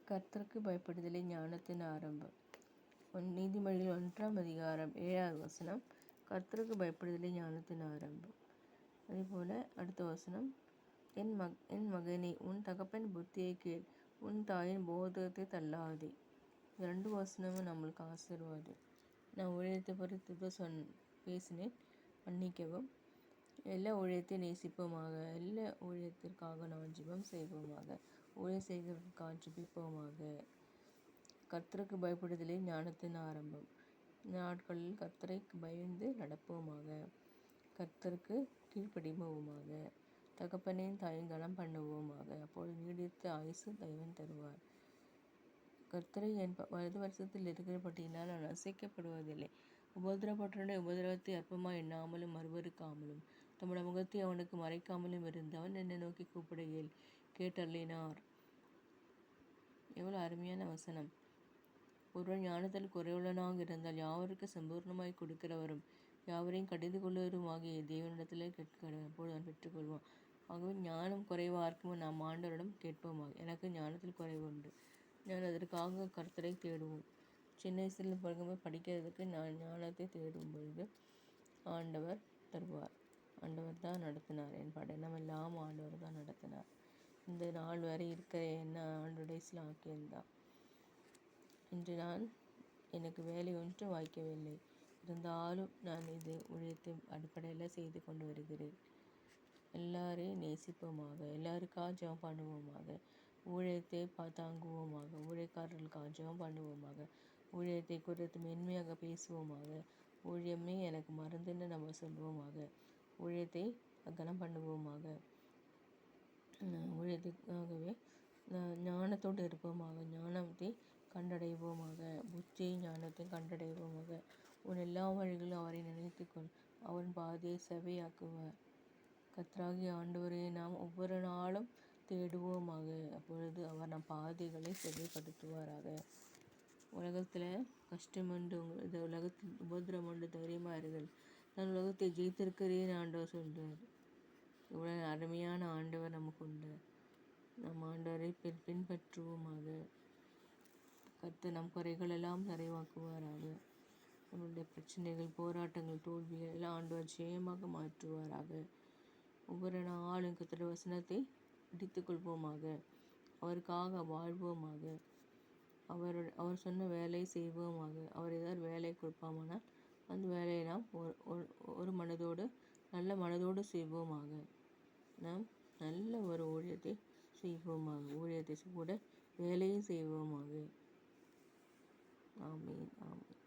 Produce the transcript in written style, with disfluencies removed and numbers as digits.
கர்த்தருக்கு பயப்படுதலே ஞானத்தின் ஆரம்பம். நீதிமொழிகள் 1ஆம் அதிகாரம் 7வது வசனம். கர்த்தருக்கு பயப்படுதலே ஞானத்தின் ஆரம்பம். அதேபோல் அடுத்த வசனம், என் மகனே, உன் தகப்பன் புத்தியை கேள், உன் தாயின் போதகத்தை தள்ளாதே. 2 வசனமும் நம்மளுக்கு ஆசீர்வாதம். நான் ஊழியத்தை பற்றி தான் பேசினேன், மன்னிக்கவும். எல்லா ஊழியத்தை நேசிப்போமாக. எல்லா ஊழியத்திற்காக நாம் ஜெபம் செய்வோமாக. ஊழியம் செய்கிறதற்காக ஜெபிப்போமாக. கர்த்தருக்கு பயப்படுதலே ஞானத்தின் ஆரம்பம். நாட்களில் கர்த்தரை பயந்து நடப்போமாக. கர்த்தருக்கு கீழ்ப்படிவோமாக. தகப்பனையும் தாயும் கனம் பண்ணுவோமாக. அப்போது நீடித்த ஆயுசு தெய்வம் தருவார். கர்த்தரை என் வலது வருஷத்தில் இருக்கிறபடியினால் நான் அசைக்கப்படுவதில்லை. உபதிரப்பட்டவனுடைய உபதிரவத்தை அற்பமாய் எண்ணாமலும் மறுவறுக்காமலும் தம்முடைய முகத்தை அவனுக்கு மறைக்காமலும் இருந்தவன் என்னை நோக்கி கூப்பிடுகையில் கேட்டருளினார். எவ்வளோ அருமையான வசனம். ஒருவன் ஞானத்தில் குறைவுள்ளனாக இருந்தால் யாவருக்கு சம்பூர்ணமாய் கொடுக்கிறவரும் யாவரையும் கடிந்து கொள்வரும் ஆகிய தேவனிடத்தில் கேட்கிறவன் அப்போது அவன் பெற்றுக்கொள்வான். ஆகவே ஞானம் குறைவாக இருக்கும் நாம் ஆண்டவரிடம் கேட்போமாக. எனக்கு ஞானத்தில் குறைவு உண்டு. நான் அதற்காக கர்த்தரை தேடுவோம். சின்ன வயசில் படிக்கிறதுக்கு நான் ஞானத்தை தேடும் பொழுது ஆண்டவர் தருவார். ஆண்டவர் தான் நடத்தினார். என் படினமெல்லாம் ஆண்டவர் தான் நடத்தினார். இந்த நாள் வரை இருக்கிற என்ன ஆண்டுடைய சிலாக்கியம்தான். இன்று எனக்கு வேலை ஒன்றும் வாய்க்கவில்லை. இருந்தாலும் நான் இது ஊழியத்தை அடிப்படையில் செய்து கொண்டு வருகிறேன். எல்லாரையும் நேசிப்போமாக. எல்லாருக்காக ஜெபம் பண்ணுவோமாக. ஊழியத்தை தாங்குவோமாக. ஊழியக்காரர்களுக்காக ஜெபம் பண்ணுவோமாக. ஊழியத்தை குறித்து மென்மையாக பேசுவோமாக. ஊழியமே எனக்கு மருந்துன்னு நம்ம சொல்வோமாக. ஊழியத்தை கனம் பண்ணுவோமாக. ஊழியத்துக்காகவே ஞானத்தோடு இருப்போமாக. ஞானத்தை கண்டடைவோமாக. புத்தியை ஞானத்தை கண்டடைவோமாக. உன் எல்லா வழிகளும் அவரை நினைத்துக்கொள். அவன் பாதையை செவையாக்குவார். கர்த்தராகிய ஆண்டவரை நாம் ஒவ்வொரு நாளும் தேடுவோமாக. அப்பொழுது அவர் நம் பாதைகளை செவைப்படுத்துவாராக. உலகத்தில் கஷ்டம் உண்டு, இந்த உலகத்தில் உபதிரம் உண்டு, தைரியமாக இருங்கள், நான் உலகத்தை ஜெயித்திருக்கிறேன் ஆண்டவர் சொல்கிறார். இவ்வளோ அருமையான ஆண்டவர் நமக்கு உண்டு. நம் ஆண்டவரை பின்பற்றுவோமாக. கர்த்தர் நம் குறைகள் எல்லாம் நிறைவாக்குவாராக. நம்முடைய பிரச்சனைகள், போராட்டங்கள், தோல்விகள் எல்லாம் ஆண்டவர் ஜெயமாக மாற்றுவாராக. ஒவ்வொரு நாளும் கர்த்தருடைய வசனத்தை பிடித்துக்கொள்வோமாக. அவருக்காக வாழ்வோமாக. அவர் சொன்ன வேலையை செய்வோமாக. அவர் ஏதாவது வேலை கொடுப்பாமானால் அந்த வேலையை நாம் ஒரு மனதோடு நல்ல மனதோடு செய்வோமாக. நாம் நல்ல ஒரு ஊழியத்தை செய்வோமாக. ஊழியத்தை கூட வேலையும் செய்வோமாக. ஆமீன், ஆமீன்.